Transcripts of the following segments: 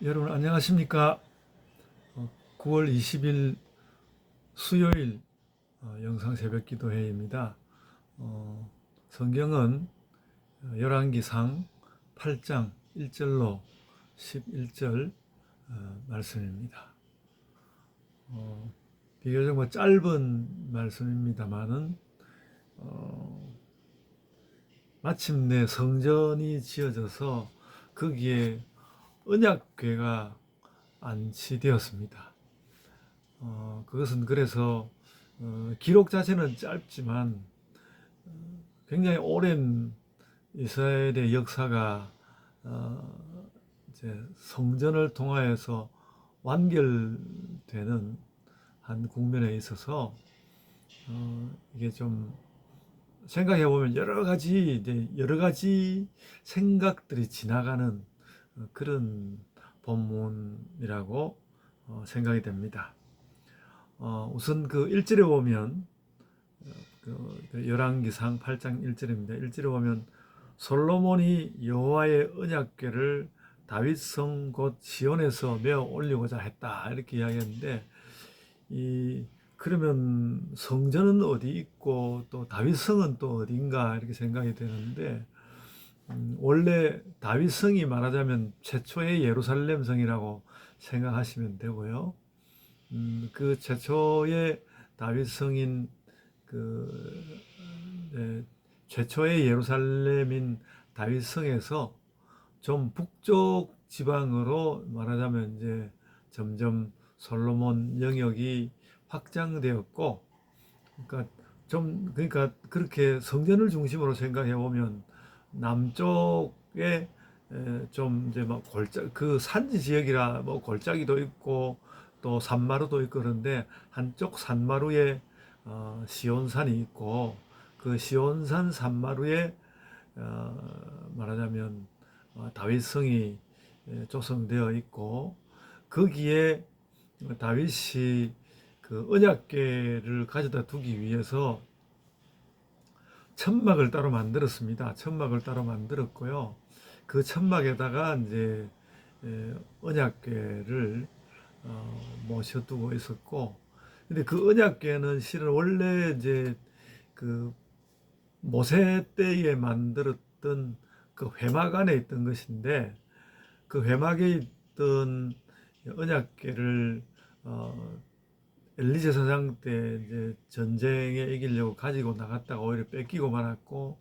여러분 안녕하십니까? 9월 20일 수요일 영상 새벽 기도회입니다. 성경은 열왕기상 8장 1절로 11절 말씀입니다. 비교적 짧은 말씀입니다만은 마침내 성전이 지어져서 거기에 언약궤가 안치되었습니다. 그것은 그래서 기록 자체는 짧지만 굉장히 오랜 이스라엘의 역사가 이제 성전을 통하여서 완결되는 한 국면에 있어서 이게 좀 생각해 보면 여러 가지 생각들이 지나가는 그런 본문이라고 생각이 됩니다. 우선 그 1절에 보면 그 열왕기상 8장 1절입니다. 1절에 보면 솔로몬이 여호와의 언약궤를 다윗성 곧 시온에서 메어 올리고자 했다 이렇게 이야기했는데 그러면 성전은 어디 있고 또 다윗성은 또 어딘가 이렇게 생각이 되는데 원래 다윗성이 말하자면 최초의 예루살렘 성이라고 생각하시면 되고요. 그 최초의 다윗성인 그 최초의 예루살렘인 다윗성에서 좀 북쪽 지방으로 말하자면 이제 점점 솔로몬 영역이 확장되었고, 그러니까 그렇게 성전을 중심으로 생각해 보면 남쪽에 좀 이제 막 그 산지 지역이라 뭐 골짜기도 있고 또 산마루도 있고 그런데 한쪽 산마루에 시온산이 있고 그 시온산 산마루에 말하자면 다윗성이 조성되어 있고 거기에 다윗이 그 언약궤를 가져다 두기 위해서 천막을 따로 만들었습니다. 천막을 따로 만들었고요. 그 천막에다가 이제 언약궤를 모셔두고 있었고, 근데 그 언약궤는 실은 원래 이제 그 모세 때에 만들었던 그 회막 안에 있던 것인데 그 회막에 있던 언약궤를 엘리제 사장 때 이제 전쟁에 이기려고 가지고 나갔다가 오히려 뺏기고 말았고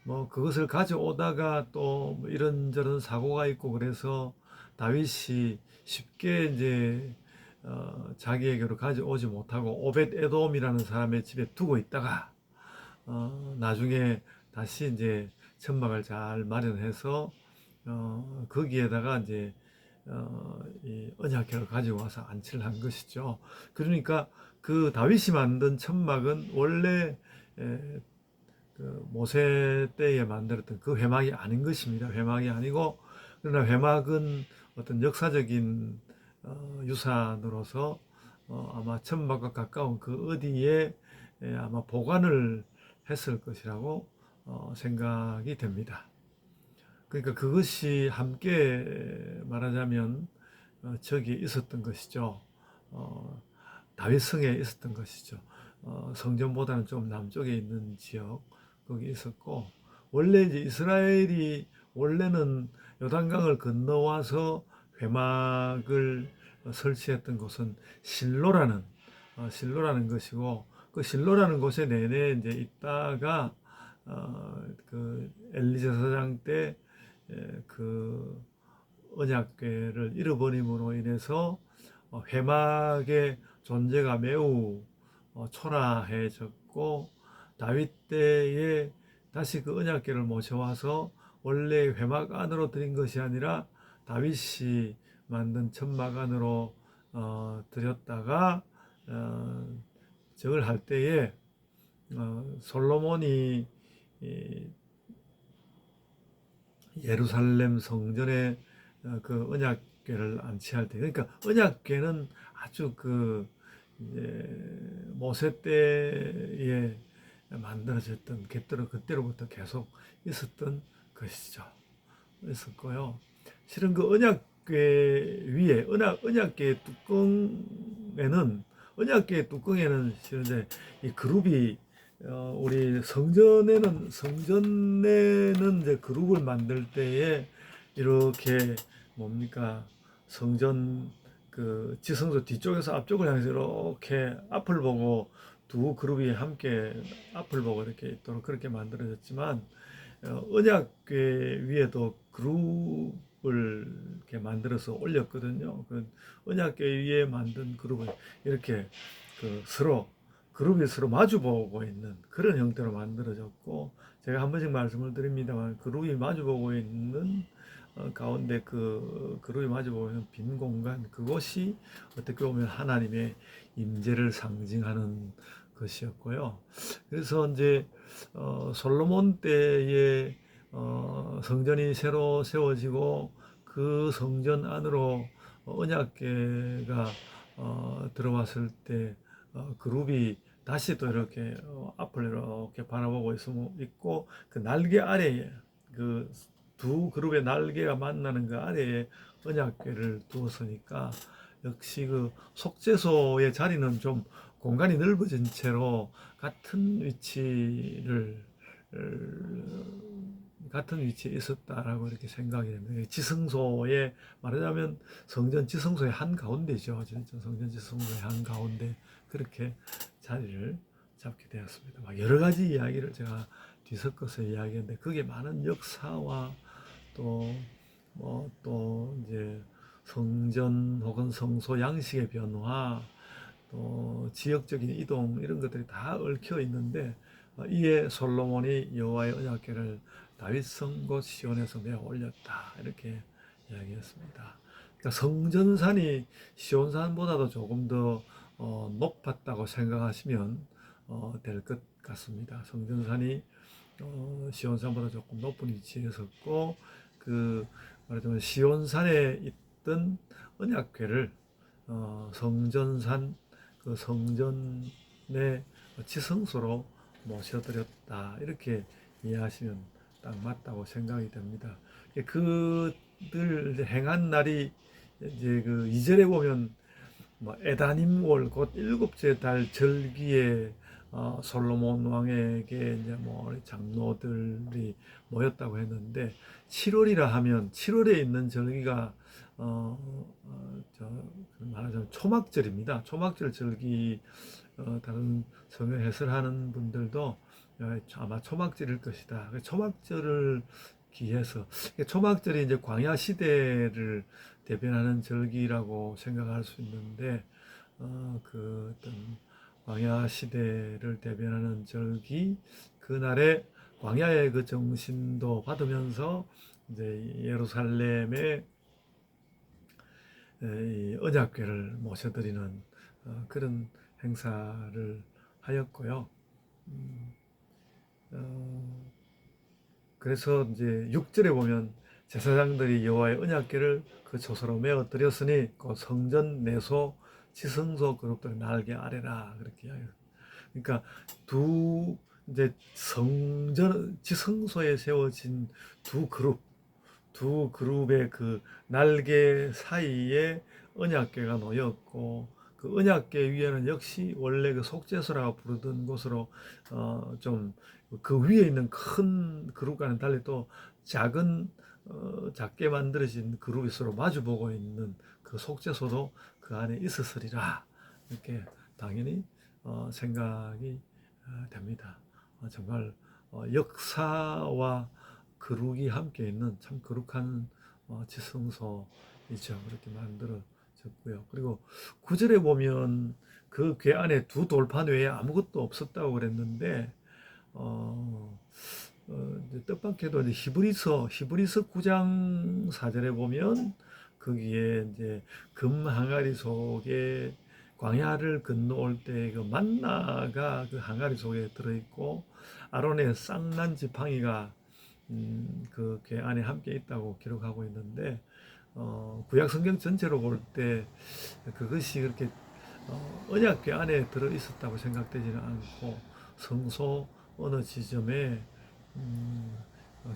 뭐 그것을 가져오다가 또 이런저런 사고가 있고 그래서 다윗이 쉽게 이제 자기에게로 가져오지 못하고 오벳 에돔이라는 사람의 집에 두고 있다가 나중에 다시 이제 천막을 잘 마련해서 거기에다가 이제 이 언약궤를 가지고 와서 안치를 한 것이죠. 그러니까 그 다윗이 만든 천막은 원래 그 모세 때에 만들었던 그 회막이 아닌 것입니다. 회막이 아니고 그러나 회막은 어떤 역사적인 유산으로서 아마 천막과 가까운 그 어디에 아마 보관을 했을 것이라고 생각이 됩니다. 그러니까 그것이 함께 말하자면 저기에 있었던 것이죠. 다윗성에 있었던 것이죠. 성전보다는 좀 남쪽에 있는 지역 거기 있었고 원래 이제 이스라엘이 원래는 요단강을 건너와서 회막을 설치했던 곳은 실로라는 것이고 그 실로라는 곳에 내내 이제 있다가 그 엘리제 사장 때 그 언약궤를 잃어버림으로 인해서 회막의 존재가 매우 초라해졌고 다윗 때에 다시 그 언약궤를 모셔와서 원래 회막 안으로 드린 것이 아니라 다윗이 만든 천막 안으로 드렸다가 저걸 할 때에 솔로몬이 예루살렘 성전에 그 언약궤를 안치할 때, 그러니까 언약궤는 아주 그 모세 때에 만들어졌던 그때로부터 계속 있었던 것이죠. 있었고요. 실은 그 언약궤 위에 언약궤 뚜껑에는 실은 이제 이 그룹이 우리 성전에는 이제 그룹을 만들 때에 이렇게 뭡니까 성전 그 지성소 뒤쪽에서 앞쪽을 향해서 이렇게 앞을 보고 두 그룹이 함께 앞을 보고 이렇게 있도록 그렇게 만들어졌지만 언약궤 위에도 그룹을 이렇게 만들어서 올렸거든요. 그 언약궤 위에 만든 그룹을 이렇게 그룹이 서로 마주보고 있는 그런 형태로 만들어졌고, 제가 한 번씩 말씀을 드립니다만 그룹이 마주보고 있는 가운데 그 그룹이 마주보고 있는 빈 공간, 그것이 어떻게 보면 하나님의 임재를 상징하는 것이었고요. 그래서 이제 솔로몬 때에 성전이 새로 세워지고 그 성전 안으로 언약궤가 들어왔을 때 그룹이 다시 또 이렇게 앞을 이렇게 바라보고 있고, 그 날개 아래에 그 두 그룹의 날개가 만나는 그 아래에 언약궤를 두었으니까 역시 그 속죄소의 자리는 좀 공간이 넓어진 채로 같은 위치에 있었다라고 이렇게 생각이 됩니다. 지성소에 말하자면 성전 지성소의 한 가운데죠. 성전 지성소의 한 가운데 그렇게 자리를 잡게 되었습니다. 막 여러 가지 이야기를 제가 뒤섞어서 이야기했는데 그게 많은 역사와 또 이제 성전 혹은 성소 양식의 변화, 또 지역적인 이동 이런 것들이 다 얽혀 있는데 이에 솔로몬이 여호와의 언약궤를 다윗성 곧 시온에서 내어 올렸다 이렇게 이야기했습니다. 그러니까 성전산이 시온산보다도 조금 더 높았다고 생각하시면 될 것 같습니다. 성전산이 시온산보다 조금 높은 위치에 섰고, 그 말하자면 시온산에 있던 언약궤를 성전산 그 성전의 지성소로 모셔드렸다 이렇게 이해하시면 딱 맞다고 생각이 됩니다. 그들 행한 날이 이제 그 2절에 보면 뭐 에다님월 곧 일곱째 달 절기에 솔로몬 왕에게 이제 뭐 장로들이 모였다고 했는데 7월이라 하면 7월에 있는 절기가 말하자면 초막절입니다. 초막절 절기 다른 성경 해설하는 분들도 아마 초막절일 것이다. 초막절을 기해서 초막절이 이제 광야 시대를 대변하는 절기라고 생각할 수 있는데 그 어떤 광야 시대를 대변하는 절기, 그날에 광야의 그 정신도 받으면서 이제 예루살렘의 언약궤를 모셔드리는 그런 행사를 하였고요. 그래서 이제 6절에 보면 제사장들이 여호와의 언약궤를 그 초소로 메어 드렸으니 그 성전 내소 지성소 그룹들 날개 아래라 그렇게 이야기해요. 그러니까 이제 지성소에 세워진 두 그룹의 그 날개 사이에 언약궤가 놓였고, 그 언약궤 위에는 역시 원래 그 속죄소라고 부르던 곳으로 좀 그 위에 있는 큰 그룹과는 달리 또 작게 만들어진 그룹이 서로 마주보고 있는 그 속죄소도 그 안에 있었으리라 이렇게 당연히 생각이 됩니다. 정말 역사와 거룩이 함께 있는 참 거룩한 지성소이죠. 그렇게 만들어졌고요. 그리고 9절에 보면 그 궤 안에 두 돌판 외에 아무것도 없었다고 그랬는데 뜻밖에도 이제 히브리서 9장 4절에 보면 거기에 이제 금 항아리 속에 광야를 건너올 때 그 만나가 그 항아리 속에 들어있고 아론의 쌍난 지팡이가 그 궤 안에 함께 있다고 기록하고 있는데 구약 성경 전체로 볼 때 그것이 그렇게 언약궤 안에 들어 있었다고 생각되지는 않고 성소 어느 지점에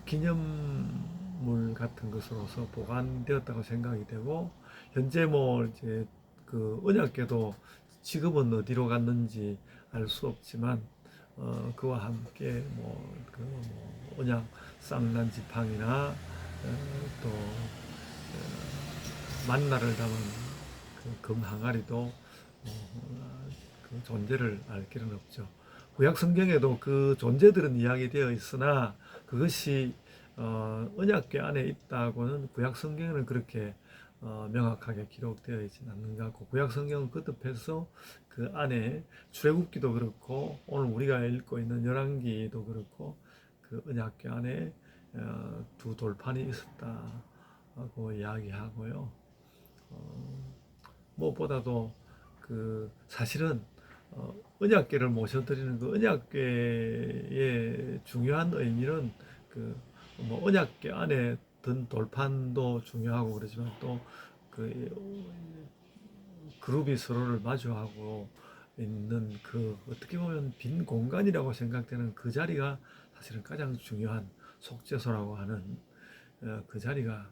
기념물 같은 것으로서 보관되었다고 생각이 되고, 현재 뭐 이제 그 언약궤도 지금은 어디로 갔는지 알 수 없지만, 그와 함께 뭐 언약 쌍난 지팡이나 또 만나를 담은 금 항아리도 그 존재를 알 길은 없죠. 구약 성경에도 그 존재들은 이야기되어 있으나 그것이 언약궤 안에 있다고는 구약 성경에는 그렇게 명확하게 기록되어 있지는 않는 것 같고, 구약 성경은 거듭해서 그 안에 출애굽기도 그렇고 오늘 우리가 읽고 있는 열왕기도 그렇고 그 언약궤 안에 두 돌판이 있었다고 이야기하고요. 무엇보다도 그 사실은 언약궤를 모셔드리는 그 언약궤의 중요한 의미는 그 뭐 언약궤 안에 든 돌판도 중요하고 그러지만 또 그 그룹이 서로를 마주하고 있는 그 어떻게 보면 빈 공간이라고 생각되는 그 자리가 사실은 가장 중요한 속죄소라고 하는 그 자리가,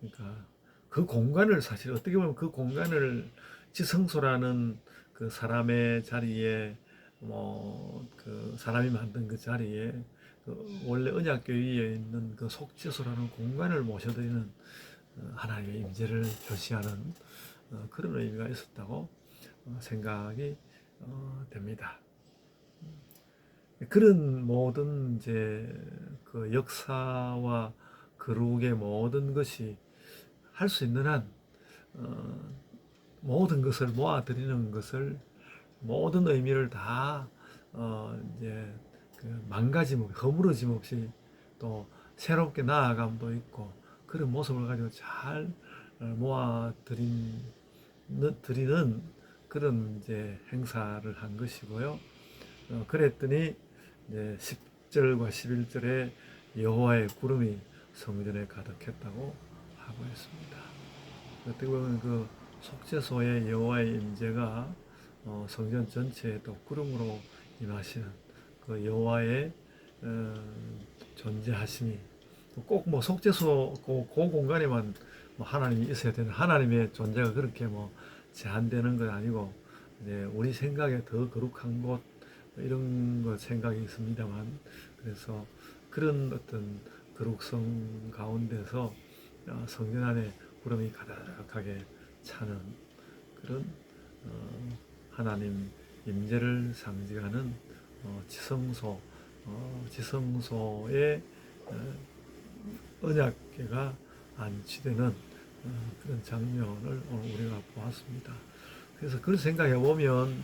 그러니까 그 공간을 사실 어떻게 보면 그 공간을 지성소라는 그 사람의 자리에 뭐 그 사람이 만든 그 자리에 그 원래 언약궤 위에 있는 그 속죄소라는 공간을 모셔드리는 하나님의 임재를 표시하는 그런 의미가 있었다고 생각이 됩니다. 그런 모든 이제 그 역사와 거룩의 모든 것이 할 수 있는 한 모든 것을 모아드리는 것을 모든 의미를 다 이제 그 망가짐 없이 허물어짐 없이 또 새롭게 나아감도 있고 그런 모습을 가지고 잘 드리는 그런 이제 행사를 한 것이고요. 그랬더니 이제 10절과 11절에 여호와의 구름이 성전에 가득했다고 하고 있습니다. 어떻게 보면 그 속죄소의 여호와의 임재가 성전 전체에 또 구름으로 임하시는 그 여호와의 존재하심이 꼭 뭐 속죄소 그 공간에만 뭐 하나님이 있어야 되는, 하나님의 존재가 그렇게 뭐 제한되는 건 아니고 이제 우리 생각에 더 거룩한 곳 이런 거 생각이 있습니다만, 그래서 그런 어떤 거룩성 가운데서 성전 안에 구름이 가득하게 차는 그런 하나님 임재를 상징하는 지성소의 언약궤가 안치되는 그런 장면을 오늘 우리가 보았습니다. 그래서 그걸 생각해 보면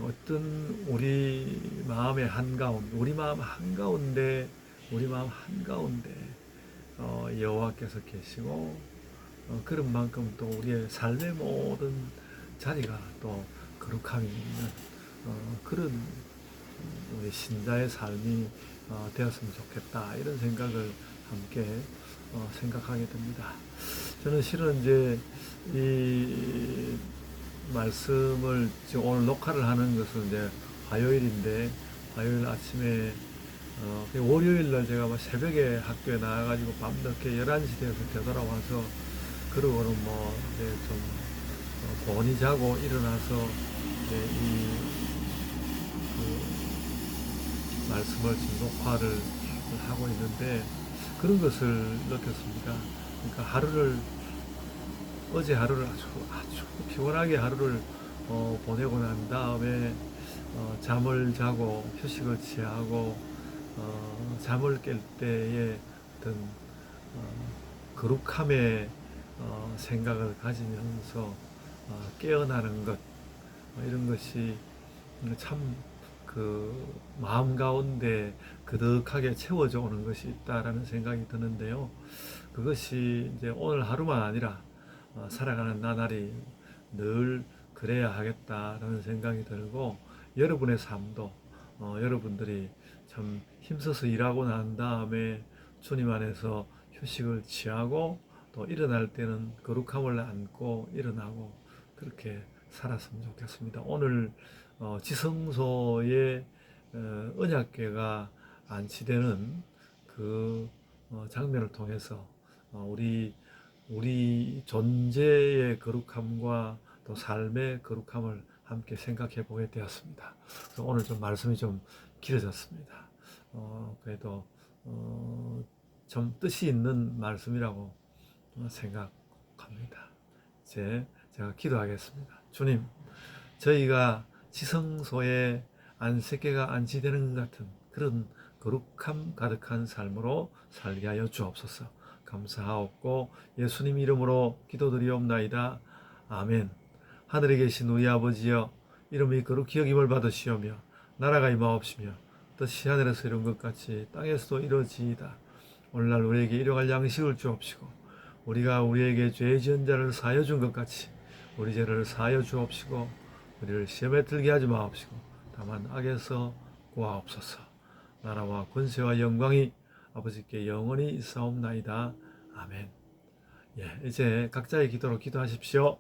어떤 우리 마음의 한가운데, 우리 마음 한가운데 여호와께서 계시고 그런 만큼 또 우리의 삶의 모든 자리가 또 거룩함이 있는 그런 우리 신자의 삶이 되었으면 좋겠다, 이런 생각을 함께 생각하게 됩니다. 저는 실은 이제 이 말씀을 지금 오늘 녹화를 하는 것은 이제 화요일인데, 화요일 아침에 월요일 날 제가 뭐 새벽에 학교에 나와가지고 밤늦게 11시 되어서 되돌아와서 그러고는 뭐 이제 좀 곤히 자고 일어나서 이제 그 말씀을 지금 녹화를 하고 있는데 그런 것을 느꼈습니다. 그러니까 어제 하루를 아주 피곤하게 하루를 보내고 난 다음에 잠을 자고 휴식을 취하고 잠을 깰 때의 어떤 거룩함의 생각을 가지면서 깨어나는 것, 이런 것이 참 그 마음 가운데 그득하게 채워져 오는 것이 있다라는 생각이 드는데요. 그것이 이제 오늘 하루만 아니라 살아가는 나날이 늘 그래야 하겠다라는 생각이 들고, 여러분의 삶도 여러분들이 참 힘써서 일하고 난 다음에 주님 안에서 휴식을 취하고 또 일어날 때는 거룩함을 안고 일어나고 그렇게 살았으면 좋겠습니다. 오늘 지성소에 언약궤가 안치되는 그 장면을 통해서 우리 존재의 거룩함과 또 삶의 거룩함을 함께 생각해 보게 되었습니다. 그래서 오늘 좀 말씀이 좀 길어졌습니다. 그래도 좀 뜻이 있는 말씀이라고 생각합니다. 제가 기도하겠습니다. 주님, 저희가 지성소에 안색계가 안치되는 것 같은 그런 거룩함 가득한 삶으로 살게 하여 주옵소서. 감사하옵고 예수님 이름으로 기도드리옵나이다. 아멘. 하늘에 계신 우리 아버지여, 이름이 거룩히 여김을 받으시오며 나라가 임하옵시며 뜻이 하늘에서 이룬 것 같이 땅에서도 이루어지이다. 오늘날 우리에게 일용할 양식을 주옵시고 우리가 우리에게 죄 지은 자를 사하여 준 것 같이 우리 죄를 사하여 주옵시고 우리를 시험에 들게 하지 마옵시고 다만 악에서 구하옵소서. 나라와 권세와 영광이 아버지께 영원히 있사옵나이다. 아멘. 이제 각자의 기도로 기도하십시오.